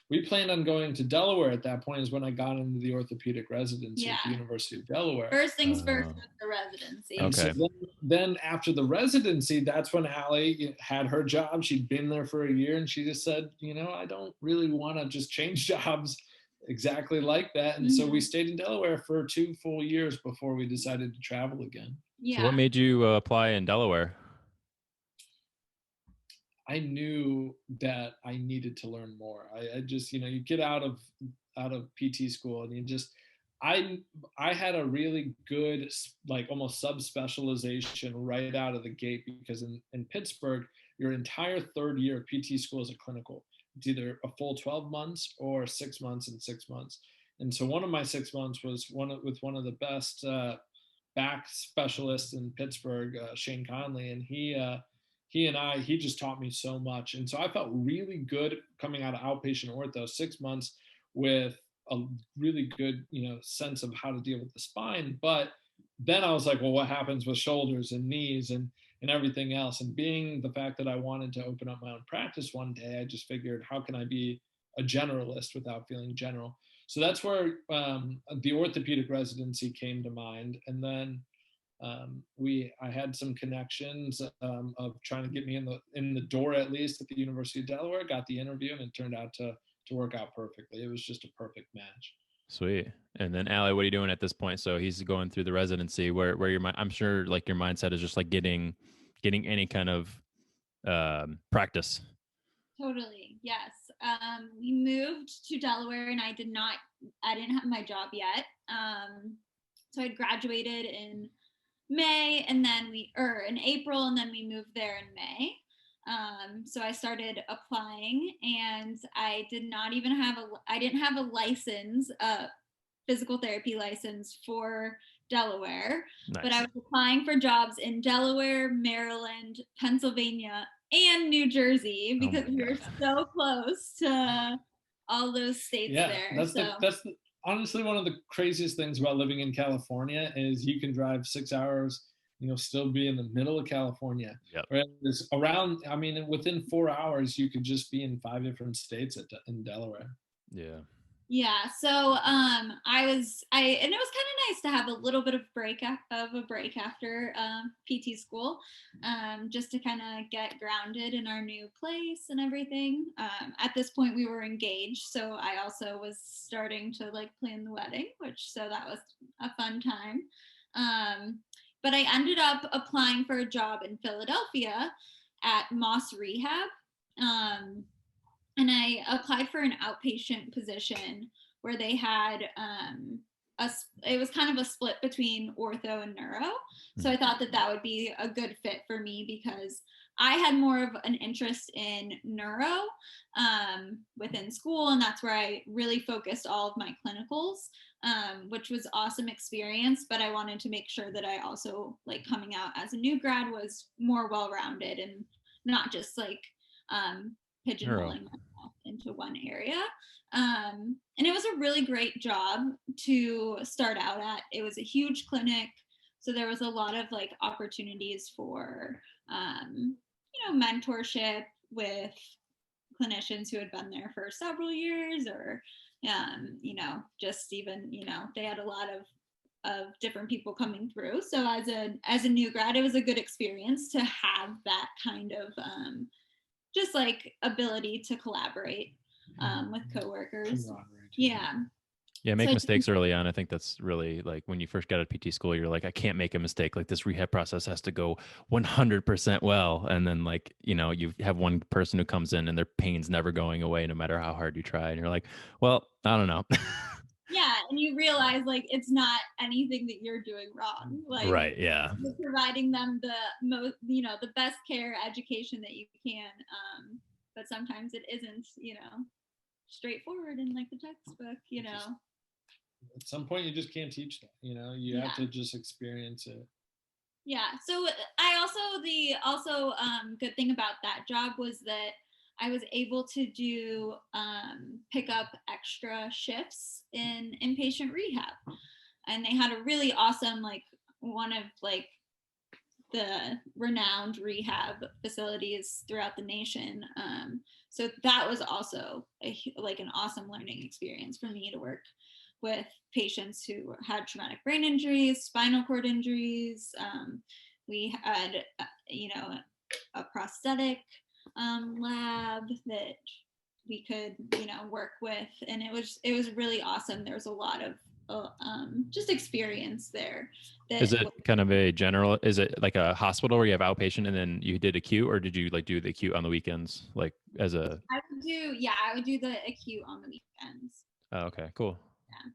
we planned on going to Delaware at that point is when I got into the orthopedic residency at the Yeah. University of Delaware. First things first with the residency. And so Okay. then after the residency, that's when Allie had her job. She'd been there for a year and she just said, I don't really want to just change jobs exactly like that. And so we stayed in Delaware for 2 full years before we decided to travel again. Yeah. So what made you apply in Delaware? I knew that I needed to learn more. I just, you get out of PT school and you just, I had a really good, like almost subspecialization right out of the gate, because in Pittsburgh, your entire third year of PT school is a clinical. It's either a full 12 months or 6 months and 6 months. And so one of my 6 months was with one of the best back specialists in Pittsburgh, Shane Conley, and he just taught me so much. And so I felt really good coming out of outpatient ortho, 6 months with a really good, sense of how to deal with the spine. But then I was like, well, what happens with shoulders and knees and everything else? And being the fact that I wanted to open up my own practice one day, I just figured, how can I be a generalist without feeling general? So that's where the orthopedic residency came to mind. And then I had some connections of trying to get me in the door, at least at the University of Delaware. Got the interview, and it turned out to work out perfectly. It was just a perfect match. Sweet. And then Allie, what are you doing at this point? So he's going through the residency where your mind, I'm sure like your mindset is just like getting any kind of practice. Totally. Yes. We moved to Delaware and I didn't have my job yet. So I'd graduated in May and then in April, and then we moved there in May. So I started applying, and I didn't have a license, physical therapy license for Delaware, Nice. But I was applying for jobs in Delaware, Maryland, Pennsylvania, and New Jersey because we were so close to all those states there. That's honestly one of the craziest things about living in California is you can drive 6 hours, still be in the middle of California. Yep. Right? Within 4 hours, you could just be in 5 different states in Delaware. Yeah. Yeah. So and it was kind of nice to have a little bit of a break after PT school, just to kind of get grounded in our new place and everything. At this point, we were engaged, so I also was starting to like plan the wedding, so that was a fun time. But I ended up applying for a job in Philadelphia at Moss Rehab. And I applied for an outpatient position where they had it was kind of a split between ortho and neuro. So I thought that would be a good fit for me because I had more of an interest in neuro within school, and that's where I really focused all of my clinicals, which was awesome experience. But I wanted to make sure that I also, like, coming out as a new grad, was more well-rounded and not just like pigeonholing myself into one area. And it was a really great job to start out at. It was a huge clinic, so there was a lot of like opportunities for mentorship with clinicians who had been there for several years, or just even they had a lot of different people coming through. So as a new grad, it was a good experience to have that kind of just like ability to collaborate with coworkers. Yeah, make mistakes early on. I think that's really, like, when you first got out of PT school, you're like, I can't make a mistake. Like, this rehab process has to go 100% well. And then, like, you have one person who comes in and their pain's never going away no matter how hard you try. And you're like, well, I don't know. Yeah, and you realize, like, it's not anything that you're doing wrong. Like, right, yeah. You're providing them the most, the best care, education that you can. But sometimes it isn't, straightforward in like the textbook, At some point, you just can't teach that. You have to just experience it. Yeah. So the good thing about that job was that I was able to do pick up extra shifts in inpatient rehab, and they had a really awesome, like, one of like the renowned rehab facilities throughout the nation. So that was also like an awesome learning experience for me to work with patients who had traumatic brain injuries, spinal cord injuries. We had, a prosthetic lab that we could, work with, and it was really awesome. There was a lot of just experience there. Is it kind of a general, is it like a hospital where you have outpatient and then you did acute, or did you like do the acute on the weekends, like as a? I would do the acute on the weekends. Oh, okay, cool. Yeah.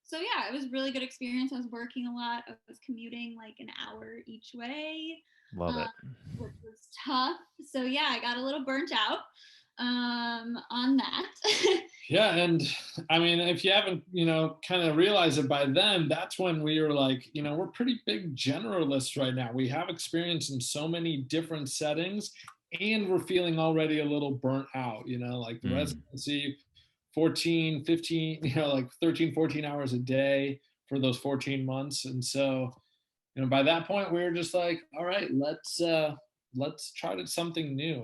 So yeah, it was a really good experience. I was working a lot. I was commuting like an hour each way. Love it. Which was tough. So yeah, I got a little burnt out on that. Yeah, and I mean, if you haven't, kind of realized it by then, that's when we were like, we're pretty big generalists right now. We have experience in so many different settings, and we're feeling already a little burnt out, like the residency, 14, 15, like 13, 14 hours a day for those 14 months. And so, by that point, we were just like, all right, let's try something new.